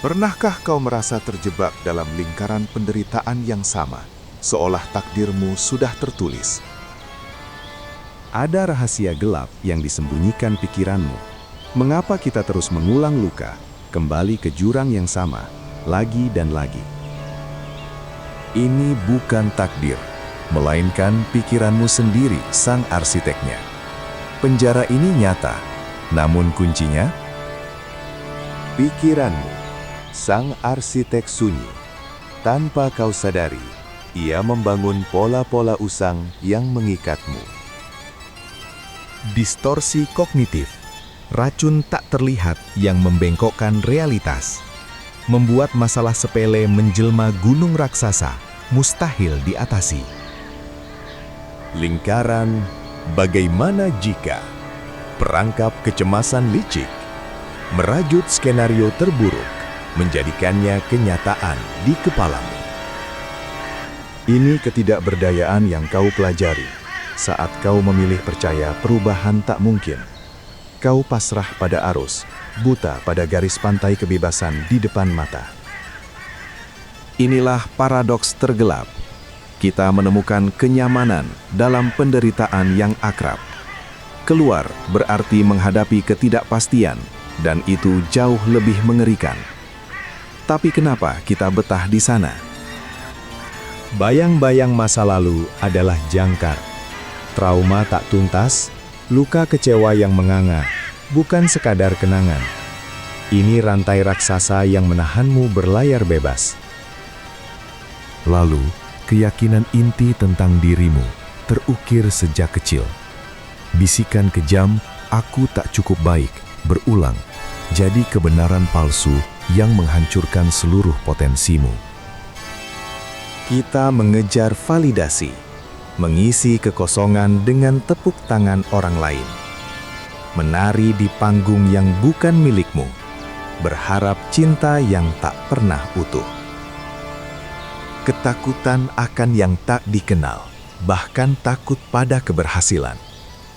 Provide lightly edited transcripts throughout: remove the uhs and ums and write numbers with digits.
Pernahkah kau merasa terjebak dalam lingkaran penderitaan yang sama, seolah takdirmu sudah tertulis? Ada rahasia gelap yang disembunyikan pikiranmu. Mengapa kita terus mengulang luka, kembali ke jurang yang sama, lagi dan lagi? Ini bukan takdir, melainkan pikiranmu sendiri sang arsiteknya. Penjara ini nyata, namun kuncinya? Pikiranmu, sang arsitek sunyi. Tanpa kau sadari, ia membangun pola-pola usang yang mengikatmu. Distorsi kognitif, racun tak terlihat yang membengkokkan realitas, membuat masalah sepele menjelma gunung raksasa, mustahil diatasi. Lingkaran, bagaimana jika? Perangkap kecemasan licik, merajut skenario terburuk, menjadikannya kenyataan di kepalamu. Ini ketidakberdayaan yang kau pelajari saat kau memilih percaya perubahan tak mungkin. Kau pasrah pada arus, buta pada garis pantai kebebasan di depan mata. Inilah paradoks tergelap. Kita menemukan kenyamanan dalam penderitaan yang akrab. Keluar berarti menghadapi ketidakpastian, dan itu jauh lebih mengerikan. Tapi kenapa kita betah di sana? Bayang-bayang masa lalu adalah jangkar. Trauma tak tuntas, luka kecewa yang menganga, bukan sekadar kenangan. Ini rantai raksasa yang menahanmu berlayar bebas. Lalu, keyakinan inti tentang dirimu terukir sejak kecil. Bisikan kejam, aku tak cukup baik, berulang, jadi kebenaran palsu yang menghancurkan seluruh potensimu. Kita mengejar validasi, mengisi kekosongan dengan tepuk tangan orang lain. Menari di panggung yang bukan milikmu, berharap cinta yang tak pernah utuh. Ketakutan akan yang tak dikenal, bahkan takut pada keberhasilan.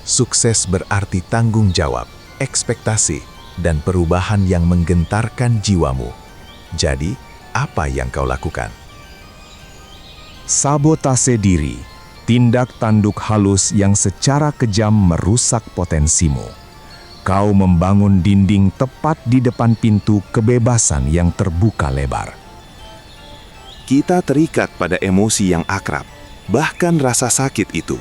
Sukses berarti tanggung jawab, ekspektasi, dan perubahan yang menggentarkan jiwamu. Jadi, apa yang kau lakukan? Sabotase diri, tindak tanduk halus yang secara kejam merusak potensimu. Kau membangun dinding tepat di depan pintu kebebasan yang terbuka lebar. Kita terikat pada emosi yang akrab, bahkan rasa sakit itu.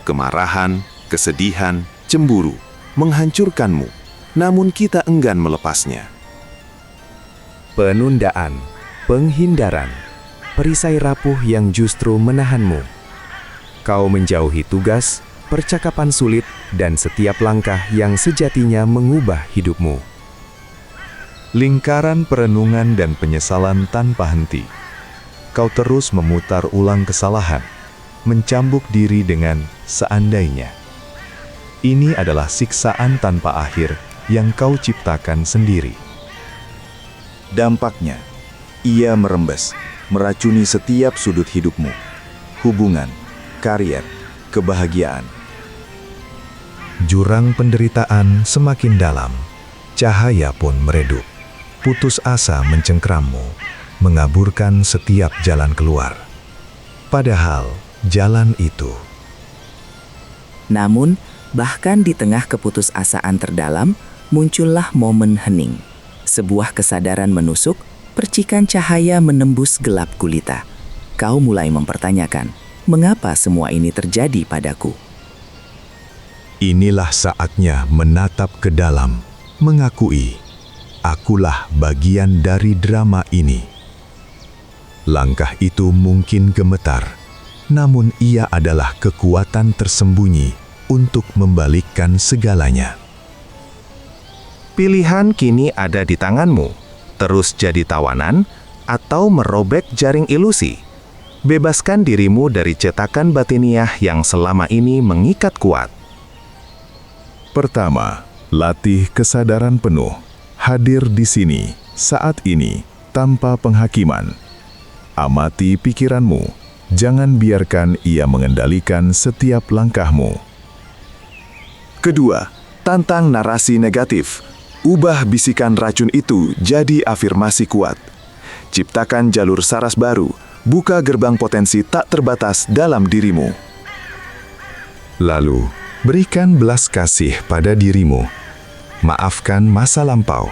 Kemarahan, kesedihan, cemburu, menghancurkanmu, namun kita enggan melepasnya. Penundaan, penghindaran, perisai rapuh yang justru menahanmu. Kau menjauhi tugas, percakapan sulit, dan setiap langkah yang sejatinya mengubah hidupmu. Lingkaran perenungan dan penyesalan tanpa henti. Kau terus memutar ulang kesalahan, mencambuk diri dengan seandainya. Ini adalah siksaan tanpa akhir yang kau ciptakan sendiri. Dampaknya, ia merembes, meracuni setiap sudut hidupmu, hubungan, karier, kebahagiaan. Jurang penderitaan semakin dalam, cahaya pun meredup. Putus asa mencengkrammu, mengaburkan setiap jalan keluar. Padahal, jalan itu. Namun, bahkan di tengah keputusasaan terdalam, muncullah momen hening. Sebuah kesadaran menusuk, percikan cahaya menembus gelap gulita. Kau mulai mempertanyakan, mengapa semua ini terjadi padaku? Inilah saatnya menatap ke dalam, mengakui, akulah bagian dari drama ini. Langkah itu mungkin gemetar, namun ia adalah kekuatan tersembunyi untuk membalikkan segalanya. Pilihan kini ada di tanganmu, terus jadi tawanan atau merobek jaring ilusi. Bebaskan dirimu dari cetakan batiniah yang selama ini mengikat kuat. Pertama, latih kesadaran penuh, hadir di sini, saat ini, tanpa penghakiman. Amati pikiranmu, jangan biarkan ia mengendalikan setiap langkahmu. Kedua, tantang narasi negatif. Ubah bisikan racun itu jadi afirmasi kuat. Ciptakan jalur saras baru, buka gerbang potensi tak terbatas dalam dirimu. Lalu, berikan belas kasih pada dirimu. Maafkan masa lampau.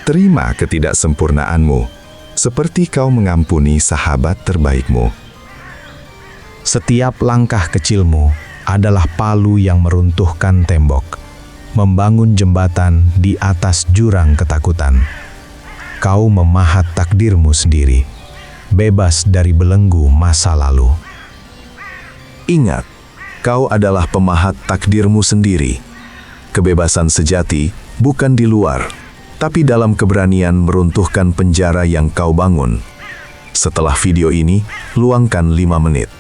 Terima ketidaksempurnaanmu, seperti kau mengampuni sahabat terbaikmu. Setiap langkah kecilmu adalah palu yang meruntuhkan tembok, membangun jembatan di atas jurang ketakutan. Kau memahat takdirmu sendiri, bebas dari belenggu masa lalu. Ingat, kau adalah pemahat takdirmu sendiri. Kebebasan sejati bukan di luar, tapi dalam keberanian meruntuhkan penjara yang kau bangun. Setelah video ini, luangkan 5 menit.